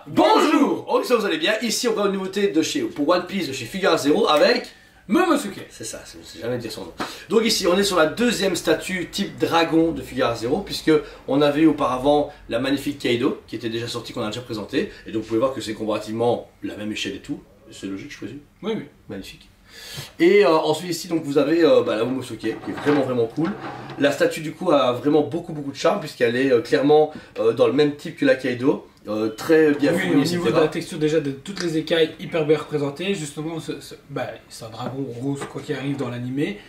Bonjour. Oh, ça vous allez bien. Ici on voit une nouveauté de chez, pour One Piece de chez Figure Zero avec Momosuke. C'est ça, je ne sais jamais dire son nom. Donc ici on est sur la deuxième statue type dragon de Figure Zero, puisque on avait eu auparavant la magnifique Kaido qui était déjà sortie, qu'on a déjà présenté, et donc vous pouvez voir que c'est comparativement la même échelle et tout. C'est logique, je présume. Oui, oui. Magnifique. Et ensuite ici donc vous avez la Momosuke qui est vraiment cool. La statue du coup a vraiment beaucoup de charme puisqu'elle est clairement dans le même type que la Kaido. Très bien fournie, au niveau de la texture déjà de toutes les écailles hyper bien représentées. Justement c'est un dragon rose quoi qu'il arrive dans l'animé.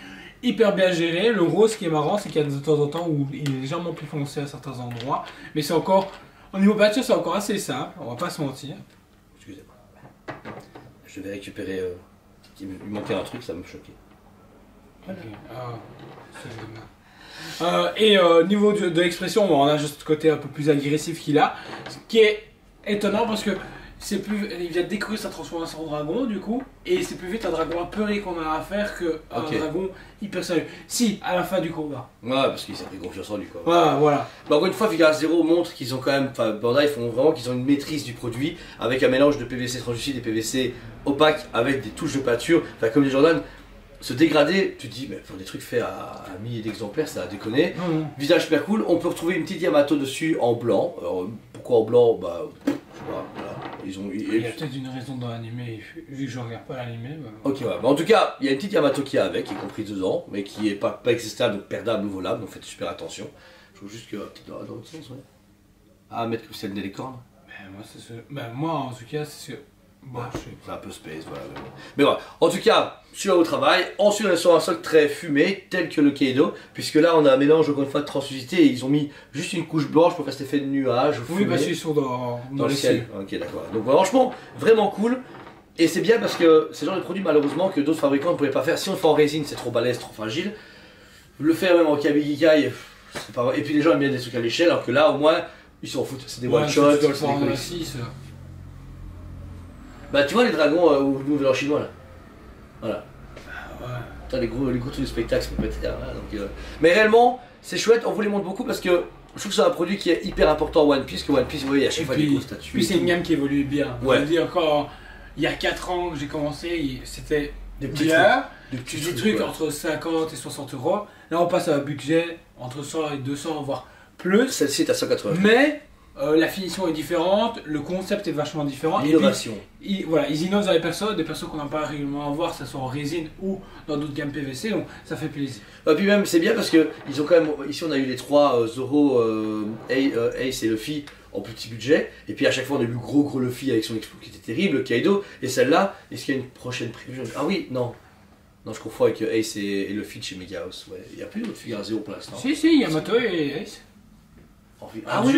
Hyper bien géré. Le rose, ce qui est marrant, c'est qu'il y a de temps en temps où il est légèrement plus foncé à certains endroits. Mais c'est encore, au niveau peinture, c'est encore assez simple, on va pas se mentir. Excusez-moi. Je vais récupérer... Il me manquait un truc, ça me choquait. Okay. Niveau de l'expression, on a juste ce côté un peu plus agressif qu'il a, ce qui est étonnant parce que c'est plus, il vient de découvrir sa transformation en dragon du coup, et c'est plus vite un dragon apeuré qu'on a à faire que un dragon hyper sérieux. Si, à la fin du combat. Ouais, parce qu'il s'est pris confiance en lui quoi. Voilà. Bah, encore une fois, Figure Zero montre qu'ils ont quand même, enfin Bandai font vraiment qu'ils ont une maîtrise du produit avec un mélange de PVC translucide et PVC opaque avec des touches de peinture. Enfin comme les Jordan, se dégrader, tu te dis mais pour des trucs faits à milliers d'exemplaires, ça a déconné. Visage super cool, on peut retrouver une petite Yamato dessus en blanc. Alors, pourquoi en blanc? Bah je sais pas, voilà. Il y a peut-être une raison dans l'animé, vu que je regarde pas l'animé. Ok, ouais. Bah, en tout cas, il y a une petite Yamato qui est avec, qui est comprise dedans, mais qui est pas existable, donc perdable ou volable, donc faites super attention. Je trouve juste que peut-être dans l'autre sens, ouais. Ah, mettre comme celle des licornes. Moi en tout cas, c'est sûr. Bon, c'est un peu space, voilà. Mais voilà, en tout cas, je suis au travail. Ensuite, on est sur un socle très fumé, tel que le Kaido, puisque là, on a un mélange encore une fois de translucidité et ils ont mis juste une couche blanche pour faire cet effet de nuage. Oui, parce qu'ils sont dans le ciel. Ok, d'accord. Donc, voilà, franchement, vraiment cool. Et c'est bien parce que c'est le genre de produit, malheureusement, que d'autres fabricants ne pourraient pas faire. Si on le fait en résine, c'est trop balèze, trop fragile. Le faire même en Kabigikai, c'est pas vrai. Et puis les gens aiment bien des trucs à l'échelle, alors que là, au moins, ils s'en foutent. C'est des one-shots, c'est des collections. Bah tu vois les dragons au nouvel en chinois là. Voilà. Putain, les gros trucs de spectacle, ça peut être là, donc, mais réellement, c'est chouette, on vous les montre beaucoup parce que je trouve que c'est un produit qui est hyper important en One Piece, que One Piece, vous voyez, à chaque fois des grosses statues. Puis c'est une gamme qui évolue bien. Ouais. Je veux dire, quand il y a 4 ans que j'ai commencé, c'était des petits trucs entre 50 et 60 euros. Là on passe à un budget entre 100 et 200, voire plus. Celle-ci est à 180. Mais la finition est différente, le concept est vachement différent. L'innovation. Voilà, ils innovent dans les persos, des persos qu'on n'a pas régulièrement à voir, que ce soit en résine ou dans d'autres gammes PVC, donc ça fait plaisir. Et puis même c'est bien parce que ils ont quand même, ici on a eu les 3 Zoro, Ace et Luffy en petit budget, et puis à chaque fois on a eu gros Luffy avec son exploit qui était terrible, Kaido, et celle-là, est-ce qu'il y a une prochaine prévue? Ah oui, non, je confonds avec Ace et Luffy de chez Mega House, ouais. Il n'y a plus d'autres Figure Zero pour l'instant. Si, Yamato et Ace. Ah oui,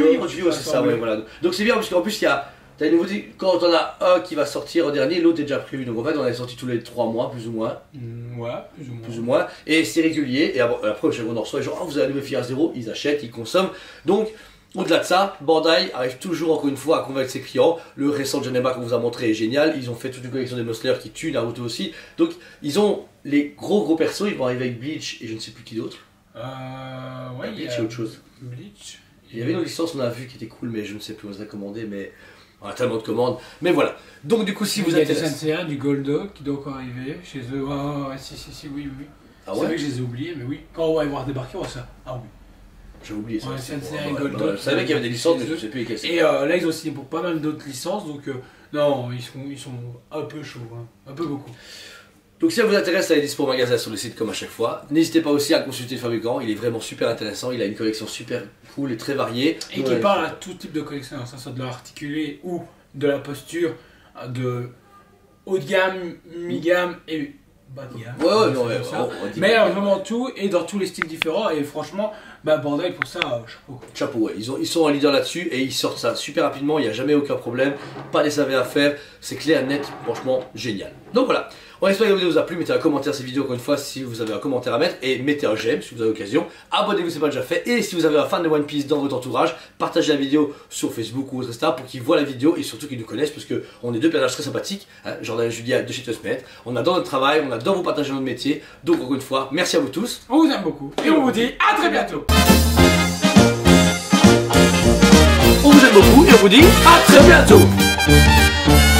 c'est ça, ouais, voilà. Donc c'est bien parce qu'en plus il y a, t'as une nouveauté, quand on a un qui va sortir en dernier, l'autre est déjà prévu. Donc en fait on est sorti tous les 3 mois, plus ou moins. Ouais, plus ou moins. Et c'est régulier, et après chaque fois on en reçoit, genre, oh, vous avez un nouveau Figure Zero, ils achètent, ils consomment. Donc au-delà de ça, Bandai arrive toujours encore une fois à convaincre ses clients. Le récent Janemba qu'on vous a montré est génial. Ils ont fait toute une collection des Musclers qui tue Naruto aussi. Donc ils ont les gros persos, ils vont arriver avec Bleach et je ne sais plus qui d'autre. Ouais, Bleach et autre chose. Bleach. Il y avait une licence qu'on a vu qui était cool, mais je ne sais plus, on les a commandés, mais on a tellement de commandes. Mais voilà. Donc du coup, si vous êtes... Il y a du Sensei, du Goldo qui doit encore arriver chez eux. Si, oui. Ah ouais? C'est vrai que je les ai oubliés, mais oui. Quand on va y voir débarquer, on va ça. Ah oui. J'ai oublié ça. Ouais, Sensei et Goldo. Je savais qu'il y avait des licences, mais je ne sais plus lesquelles. Et là, ils ont signé pour pas mal d'autres licences, donc non, ils sont un peu chauds, hein. Un peu beaucoup. Donc si ça vous intéresse, elle est dispo au magasin sur le site comme à chaque fois. N'hésitez pas aussi à consulter le fabricant, il est vraiment super intéressant, il a une collection super cool et très variée. Et qui parle à tout type de collection, ça soit de l'articulé ou de la posture, de haut de gamme, mi-gamme et bas de gamme. Mais vraiment tout et dans tous les styles différents et franchement, Bandai pour ça, chapeau. Chapeau, ouais, ils sont un leader là-dessus et ils sortent ça super rapidement, il n'y a jamais aucun problème, pas des savés à faire, c'est clair, net, franchement génial. Donc voilà. On espère que la vidéo vous a plu, mettez un commentaire cette vidéo encore une fois si vous avez un commentaire à mettre et mettez un j'aime si vous avez l'occasion. Abonnez-vous si ce n'est pas déjà fait et si vous avez un fan de One Piece dans votre entourage, partagez la vidéo sur Facebook ou autre etc pour qu'ils voient la vidéo et surtout qu'ils nous connaissent parce qu'on est deux personnages très sympathiques, hein, Jordan et Julia de chez Tosmet. On adore notre travail, on adore vous partager notre métier. Donc encore une fois, merci à vous tous. On vous aime beaucoup et on vous dit à très bientôt. On vous aime beaucoup et on vous dit à très bientôt. Ciao.